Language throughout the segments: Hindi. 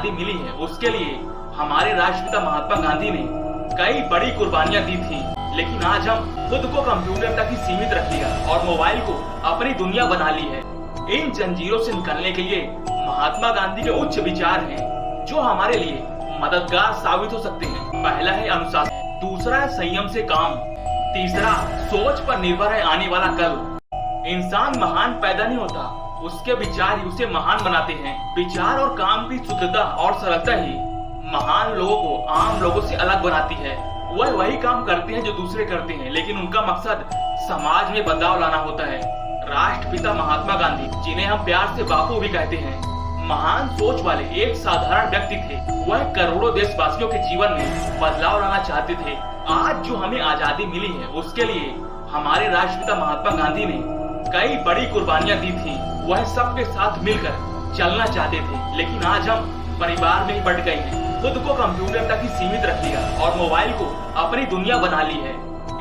आजादी मिली है उसके लिए हमारे राष्ट्रपिता महात्मा गांधी ने कई बड़ी कुर्बानियां दी थी, लेकिन आज हम खुद को कंप्यूटर तक ही सीमित रख लिया और मोबाइल को अपनी दुनिया बना ली है। इन जंजीरों से निकलने के लिए महात्मा गांधी के उच्च विचार हैं, जो हमारे लिए मददगार साबित हो सकते हैं। पहला है अनुशासन, दूसरा है संयम से काम, तीसरा सोच पर निर्भर है आने वाला कल। इंसान महान पैदा नहीं होता, उसके विचार ही उसे महान बनाते हैं। विचार और काम की शुद्धता और सरलता ही महान लोगों को आम लोगों से अलग बनाती है। वह वही काम करते हैं जो दूसरे करते हैं, लेकिन उनका मकसद समाज में बदलाव लाना होता है। राष्ट्रपिता महात्मा गांधी, जिन्हें हम प्यार से बापू भी कहते हैं, महान सोच वाले एक साधारण व्यक्ति थे। वह करोड़ों देशवासियों के जीवन में बदलाव लाना चाहते थे। आज जो हमें आजादी मिली है उसके लिए हमारे राष्ट्रपिता महात्मा गांधी ने कई बड़ी कुर्बानियां दी थी। वह सबके साथ मिलकर चलना चाहते थे, लेकिन आज हम परिवार में ही बट गए हैं। खुद को कंप्यूटर तक ही सीमित रख लिया और मोबाइल को अपनी दुनिया बना ली है।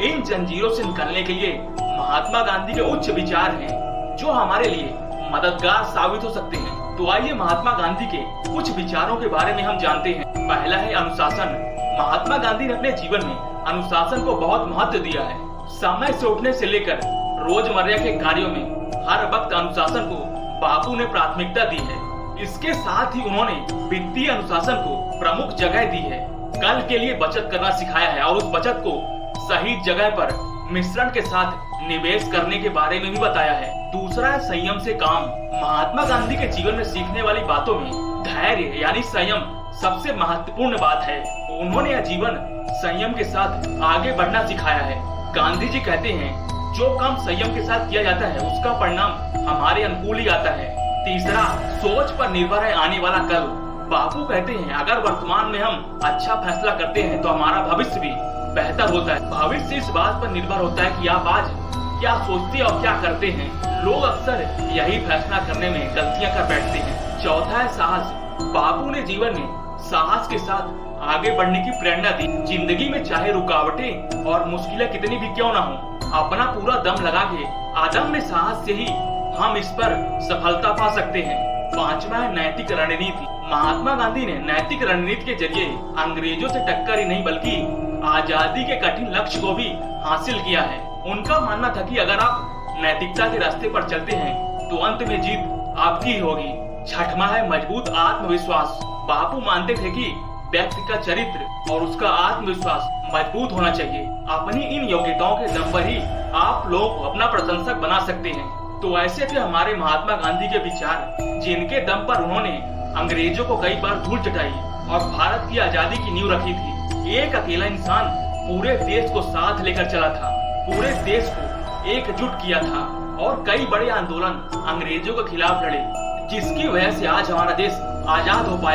इन जंजीरों से निकलने के लिए महात्मा गांधी के उच्च विचार हैं, जो हमारे लिए मददगार साबित हो सकते हैं। तो आइए महात्मा गांधी के कुछ विचारों के बारे में हम जानते हैं। पहला है अनुशासन। महात्मा गांधी ने अपने जीवन में अनुशासन को बहुत महत्व दिया है। समय से उठने से लेकर रोजमर्रा के कार्यों में हर वक्त अनुशासन को बापू ने प्राथमिकता दी है। इसके साथ ही उन्होंने वित्तीय अनुशासन को प्रमुख जगह दी है। कल के लिए बचत करना सिखाया है और उस बचत को सही जगह पर मिश्रण के साथ निवेश करने के बारे में भी बताया है। दूसरा है संयम से काम। महात्मा गांधी के जीवन में सीखने वाली बातों में धैर्य यानी संयम सबसे महत्वपूर्ण बात है। उन्होंने यह जीवन संयम के साथ आगे बढ़ना सिखाया है। गांधी जी कहते हैं, जो काम संयम के साथ किया जाता है उसका परिणाम हमारे अनुकूल ही आता है। तीसरा, सोच पर निर्भर है आने वाला कल। बापू कहते हैं, अगर वर्तमान में हम अच्छा फैसला करते हैं तो हमारा भविष्य भी बेहतर होता है। भविष्य इस बात पर निर्भर होता है कि आप आज क्या सोचते और क्या करते हैं। लोग अक्सर यही फैसला करने में गलतियां कर बैठते हैं। चौथा है साहस। बापू ने जीवन में साहस के साथ आगे बढ़ने की प्रेरणा दी। जिंदगी में चाहे रुकावटें और मुश्किलें कितनी भी क्यों ना हो, अपना पूरा दम लगा के अदम्य साहस से ही हम इस पर सफलता पा सकते हैं। पांचवा है नैतिक रणनीति। महात्मा गांधी ने नैतिक रणनीति के जरिए अंग्रेजों से टक्कर ही नहीं बल्कि आजादी के कठिन लक्ष्य को भी हासिल किया है। उनका मानना था कि अगर आप नैतिकता के रास्ते पर चलते हैं तो अंत में जीत आपकी ही होगी। छठवां है मजबूत आत्मविश्वास। बापू मानते थे कि व्यक्ति का चरित्र और उसका आत्मविश्वास मजबूत होना चाहिए। अपनी इन योग्यताओं के दम पर ही आप लोगों को अपना प्रशंसक बना सकते हैं। तो ऐसे थे हमारे महात्मा गांधी के विचार, जिनके दम पर उन्होंने अंग्रेजों को कई बार धूल चटाई और भारत की आजादी की नींव रखी थी। एक अकेला इंसान पूरे देश को साथ लेकर चला था, पूरे देश को एकजुट किया था और कई बड़े आंदोलन अंग्रेजों के खिलाफ लड़े, जिसकी वजह से आज हमारा देश आजाद हो पाया।